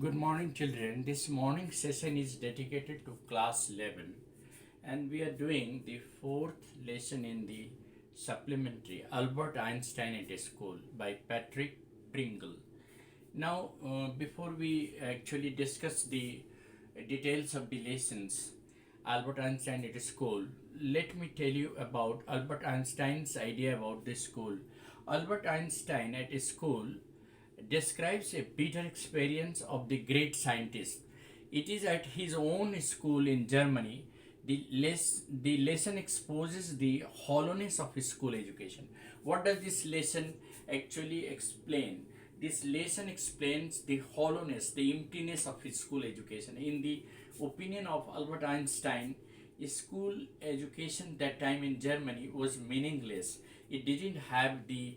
Good morning, children. This morning session is dedicated to class 11, and we are doing the fourth lesson in the supplementary Albert Einstein at School by Patrick Pringle. Now, before we actually discuss the details of the lessons, Albert Einstein at School, let me tell you about Albert Einstein's idea about the school. Albert Einstein at School describes a bitter experience of the great scientist. It is at his own school in Germany. The lesson exposes the hollowness of his school education. What does this lesson actually explain? This lesson explains the hollowness, the emptiness of his school education. In the opinion of Albert Einstein, school education that time in Germany was meaningless. It didn't have the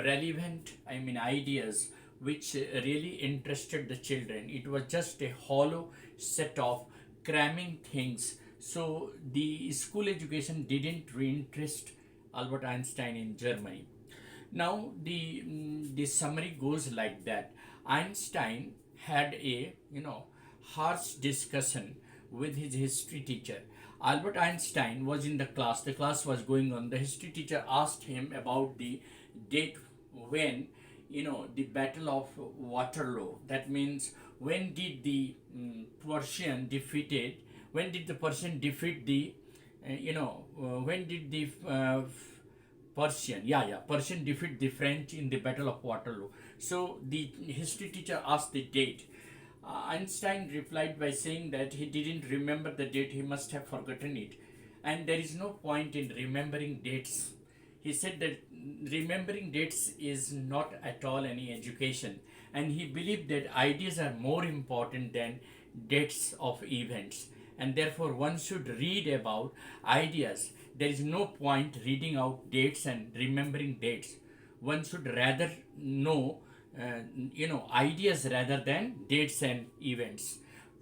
relevant, ideas which really interested the children. It was just a hollow set of cramming things. So the school education didn't interest Albert Einstein in Germany. Now the summary goes like that. Einstein had a harsh discussion with his history teacher. Albert Einstein was in the class. The class was going on. The history teacher asked him about the date when the Battle of Waterloo. That means when did the Persian defeated? When did the Persian defeat the when did the Persian defeat the French in the Battle of Waterloo. So the history teacher asked the date. Einstein replied by saying that he didn't remember the date, he must have forgotten it. And there is no point in remembering dates. He said that remembering dates is not at all any education. And he believed that ideas are more important than dates of events. And therefore, one should read about ideas. There is no point reading out dates and remembering dates. One should rather know ideas rather than dates and events.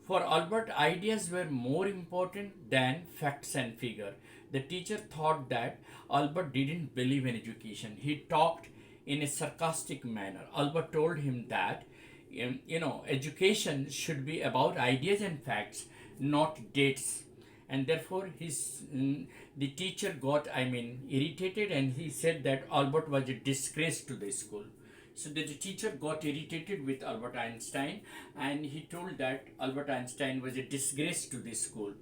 For Albert, ideas were more important than facts and figure. The teacher thought that Albert didn't believe in education. He talked in a sarcastic manner. Albert told him that education should be about ideas and facts, not dates. And therefore the teacher got irritated, and he said that Albert was a disgrace to the school. So the teacher got irritated with Albert Einstein, and he told that Albert Einstein was a disgrace to the school.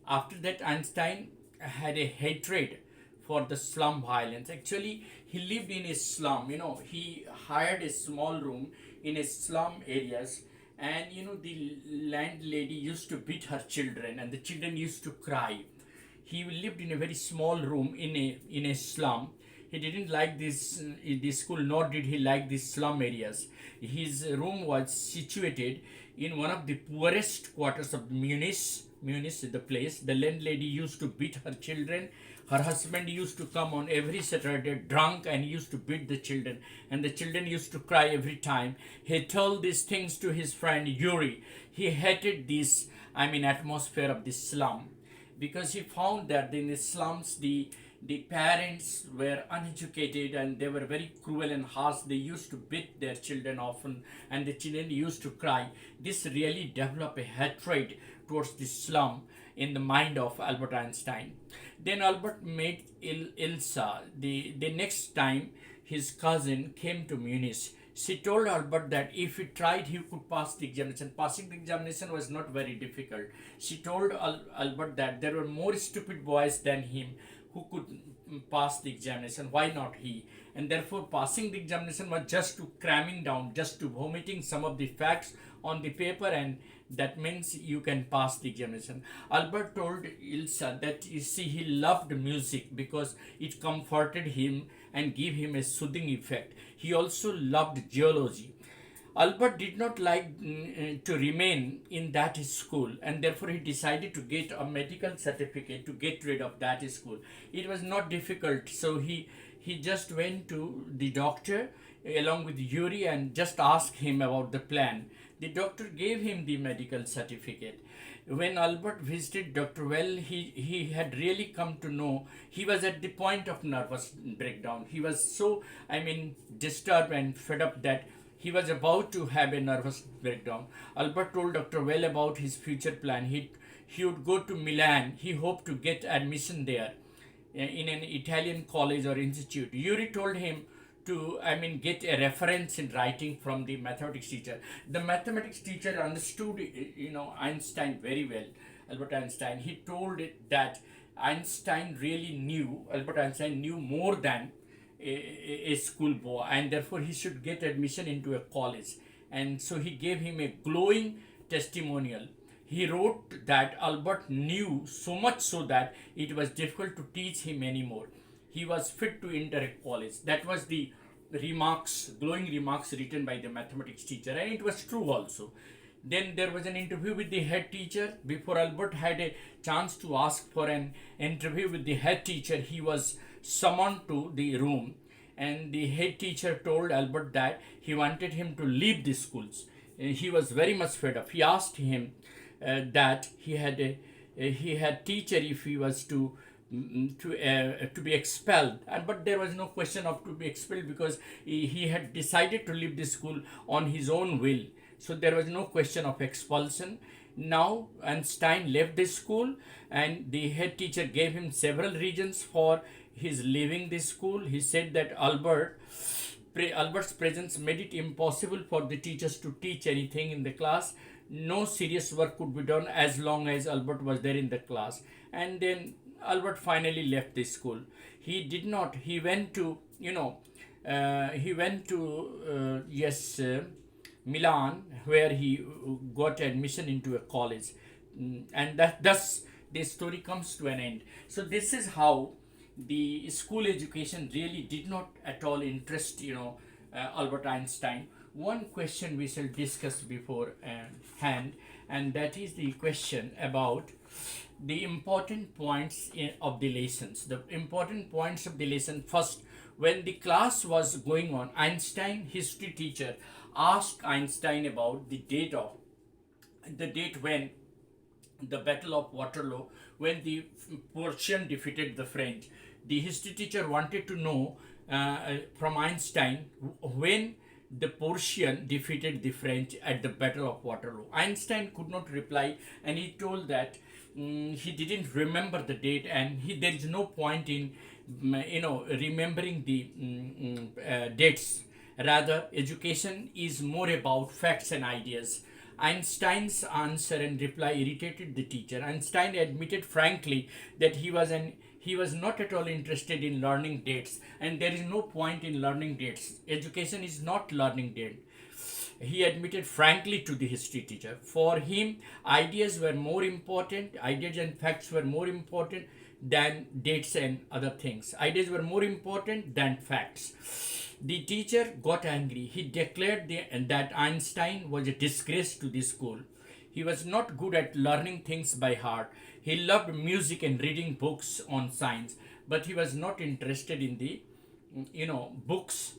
After that, Einstein had a hatred for the slum violence. Actually, he lived in a slum. He hired a small room in a slum areas, and the landlady used to beat her children, and the children used to cry. He lived in a very small room in a slum. He didn't like this school, nor did he like these slum areas. His room was situated in one of the poorest quarters of Munich. Munich is the place. The landlady used to beat her children. Her husband used to come on every Saturday drunk and used to beat the children, and the children used to cry every time. He told these things to his friend Yuri. He hated this atmosphere of the slum, because he found that in the slums the parents were uneducated and they were very cruel and harsh. They used to beat their children often, and the children used to cry. This really developed a hatred towards the slum in the mind of Albert Einstein. Then Albert met Ilsa. The next time his cousin came to Munich, she told Albert that if he tried, he could pass the examination. Passing the examination was not very difficult. She told Albert that there were more stupid boys than him who could pass the examination. Why not he? And therefore, passing the examination was just to cramming down, just to vomiting some of the facts on the paper, and that means you can pass the examination. Albert told Ilsa that he loved music because it comforted him and gave him a soothing effect. He also loved geology. Albert did not like to remain in that school, and therefore he decided to get a medical certificate to get rid of that school. It was not difficult, so he just went to the doctor along with Yuri and just asked him about the plan. The doctor gave him the medical certificate. When Albert visited Dr. Well, he had really come to know he was at the point of nervous breakdown. He was so, disturbed and fed up that He was about to have a nervous breakdown. Albert told Dr. Well about his future plan. He would go to Milan. He hoped to get admission there in an Italian college or institute. Yuri told him to, get a reference in writing from the mathematics teacher. The mathematics teacher understood, Einstein very well, Albert Einstein. He told it that Albert Einstein knew more than a schoolboy, and therefore he should get admission into a college. And so he gave him a glowing testimonial. He wrote that Albert knew so much so that it was difficult to teach him anymore. He was fit to enter a college. That was the glowing remarks written by the mathematics teacher, and it was true also. Then there was an interview with the head teacher. Before Albert had a chance to ask for an interview with the head teacher, he was summoned to the room, and the head teacher told Albert that he wanted him to leave the schools. He was very much fed up. He asked him that he had teacher if he was to be expelled, but there was no question of to be expelled because he had decided to leave the school on his own will. So there was no question of expulsion. Now Einstein left the school, and the head teacher gave him several reasons for his leaving the school. He said that Albert's presence made it impossible for the teachers to teach anything in the class. No serious work could be done as long as Albert was there in the class. And then Albert finally left the school. He did not. He went to, Milan, where he got admission into a college. And thus the story comes to an end. So this is how the school education really did not at all interest, Albert Einstein. One question we shall discuss before hand, and that is the question about the important points of the lessons. The important points of the lesson: first, when the class was going on, Einstein, history teacher, asked Einstein about the date when the Battle of Waterloo, when the Prussian defeated the French. The history teacher wanted to know from Einstein when the Prussian defeated the French at the Battle of Waterloo. Einstein could not reply, and he told that he didn't remember the date, and there is no point in remembering the dates. Rather, education is more about facts and ideas. Einstein's answer and reply irritated the teacher. Einstein admitted frankly that he was not at all interested in learning dates, and there is no point in learning dates. Education is not learning dates. He admitted frankly to the history teacher. For him, ideas and facts were more important than dates and other things. Ideas were more important than facts. The teacher got angry. He declared that Einstein was a disgrace to the school. He was not good at learning things by heart. He loved music and reading books on science, but he was not interested in the, books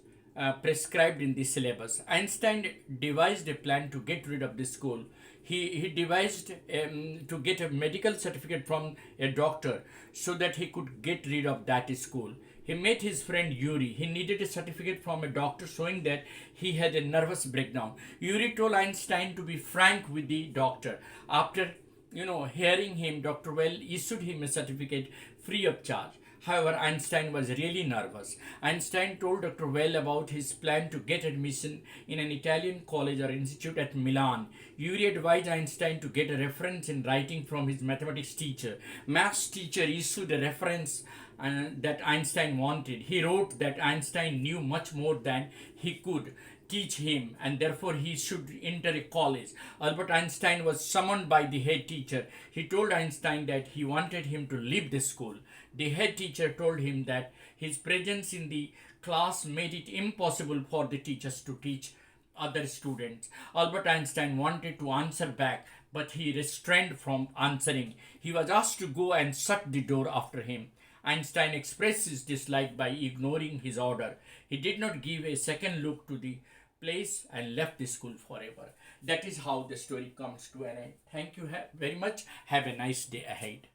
prescribed in the syllabus. Einstein devised a plan to get rid of the school. He devised to get a medical certificate from a doctor so that he could get rid of that school. He met his friend Yuri. He needed a certificate from a doctor showing that he had a nervous breakdown. Yuri told Einstein to be frank with the doctor. After hearing him, Dr. Well issued him a certificate free of charge. However, Einstein was really nervous. Einstein told Dr. Well about his plan to get admission in an Italian college or institute at Milan. Yuri advised Einstein to get a reference in writing from his mathematics teacher. Maths teacher issued a reference that Einstein wanted. He wrote that Einstein knew much more than he could teach him, and therefore he should enter a college. Albert Einstein was summoned by the head teacher. He told Einstein that he wanted him to leave the school. The head teacher told him that his presence in the class made it impossible for the teachers to teach other students. Albert Einstein wanted to answer back, but he restrained from answering. He was asked to go and shut the door after him. Einstein expressed his dislike by ignoring his order. He did not give a second look to the place and left the school forever. That is how the story comes to an end. Thank you very much. Have a nice day ahead.